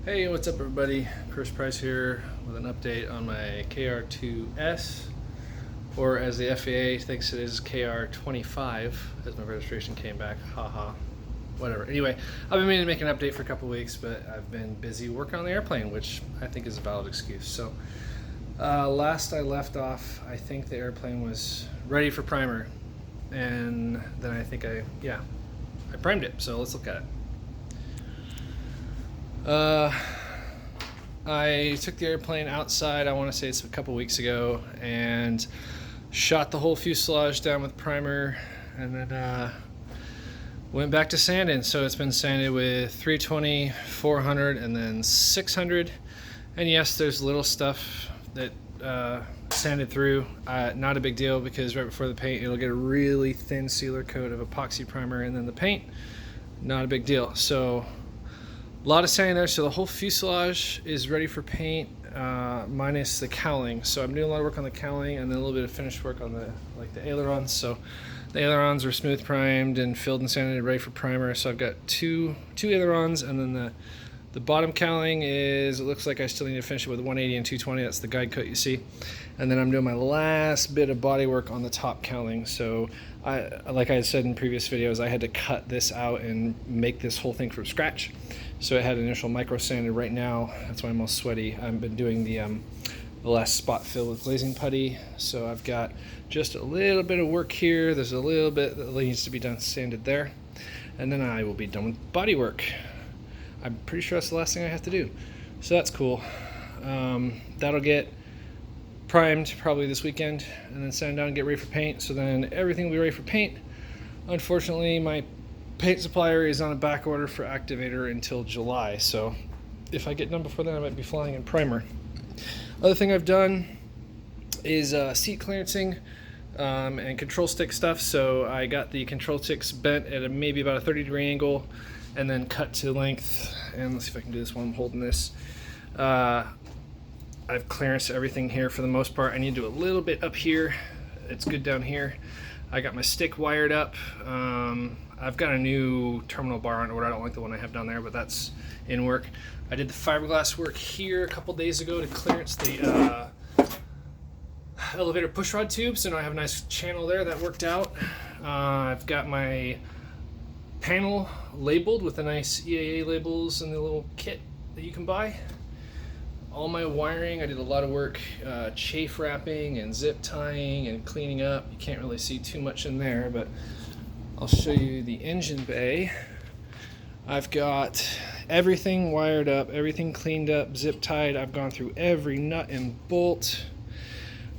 Hey, what's up everybody? Chris Price here with an update on my KR-2S, or as the FAA thinks it is, KR-25, as my registration came back, haha, whatever. Anyway, I've been meaning to make an update for a couple weeks, but I've been busy working on the airplane, which I think is a valid excuse. So, last I left off, I think the airplane was ready for primer, and then I think I primed it, so let's look at it. I took the airplane outside, I want to say it's a couple weeks ago, and shot the whole fuselage down with primer, and then went back to sanding. So it's been sanded with 320, 400, and then 600. And yes, there's little stuff that sanded through. Not a big deal, because right before the paint, it'll get a really thin sealer coat of epoxy primer, and then the paint, not a big deal. So a lot of sanding there, so the whole fuselage is ready for paint, minus the cowling. So I'm doing a lot of work on the cowling, and then a little bit of finished work on the ailerons. So the ailerons are smooth primed and filled and sanded, ready for primer. So I've got two ailerons, and then the bottom cowling is, it looks like I still need to finish it with 180 and 220. That's the guide coat you see. And then I'm doing my last bit of body work on the top cowling. So like I had said in previous videos, I had to cut this out and make this whole thing from scratch. So it had initial micro sanded. Right now, that's why I'm all sweaty. I've been doing the last spot fill with glazing putty. So I've got just a little bit of work here. There's a little bit that needs to be done sanded there. And then I will be done with body work. I'm pretty sure that's the last thing I have to do. So that's cool. That'll get primed probably this weekend, and then sand down and get ready for paint. So then everything will be ready for paint. Unfortunately, my paint supplier is on a back order for activator until July, so if I get done before then, I might be flying in primer. Other thing I've done is seat clearancing and control stick stuff. So I got the control sticks bent at maybe about a 30-degree angle, and then cut to length. And let's see if I can do this while I'm holding this. I've clearanced everything here for the most part. I need to do a little bit up here. It's good down here. I got my stick wired up. I've got a new terminal bar on order. I don't like the one I have down there, but that's in work. I did the fiberglass work here a couple days ago to clearance the elevator pushrod tube, so now I have a nice channel there. That worked out. I've got my panel labeled with the nice EAA labels and the little kit that you can buy. All my wiring, I did a lot of work chafe wrapping and zip tying and cleaning up. You can't really see too much in there, but I'll show you the engine bay. I've got everything wired up, everything cleaned up, zip tied. I've gone through every nut and bolt,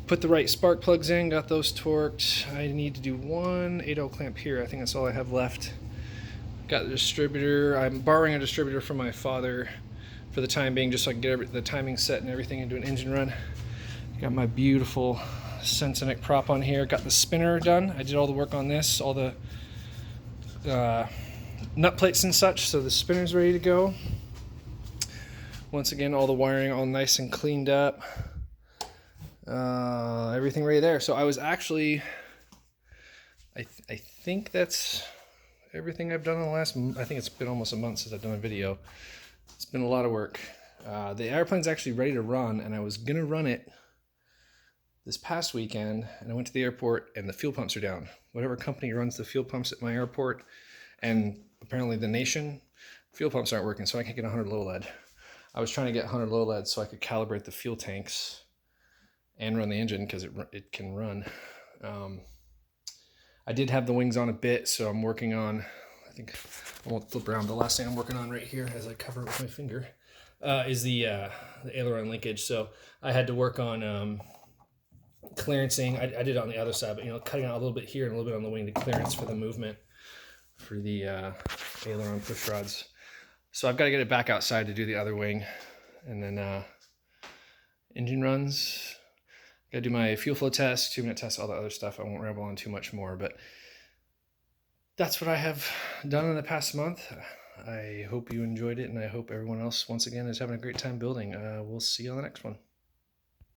put the right spark plugs in, got those torqued. I need to do one 8L clamp here. I think that's all I have left. Got the distributor. I'm borrowing a distributor from my father for the time being, just so I can get the timing set and everything and do an engine run. Got my beautiful Sensenec prop on here. Got the spinner done. I did all the work on this, all the nut plates and such, so the spinner's ready to go. Once again, all the wiring all nice and cleaned up. Everything ready there. So I was actually, I think that's everything I've done in the last, I think it's been almost a month since I've done a video. It's been a lot of work. The airplane's actually ready to run, and I was gonna run it this past weekend, and I went to the airport and the fuel pumps are down. Whatever company runs the fuel pumps at my airport, and apparently the Nation, fuel pumps aren't working, so I can't get 100 low lead. I was trying to get 100 low lead so I could calibrate the fuel tanks and run the engine, because it can run. I did have the wings on a bit, so I'm working on, I think I won't flip around. The last thing I'm working on right here, as I cover it with my finger, is the aileron linkage. So I had to work on clearancing. I did it on the other side, but cutting out a little bit here and a little bit on the wing to clearance for the movement for the aileron push rods. So I've got to get it back outside to do the other wing, and then engine runs. Got to do my fuel flow test, 2-minute test, all the other stuff. I won't ramble on too much more, but that's what I have done in the past month. I hope you enjoyed it, and I hope everyone else, once again, is having a great time building. We'll see you on the next one.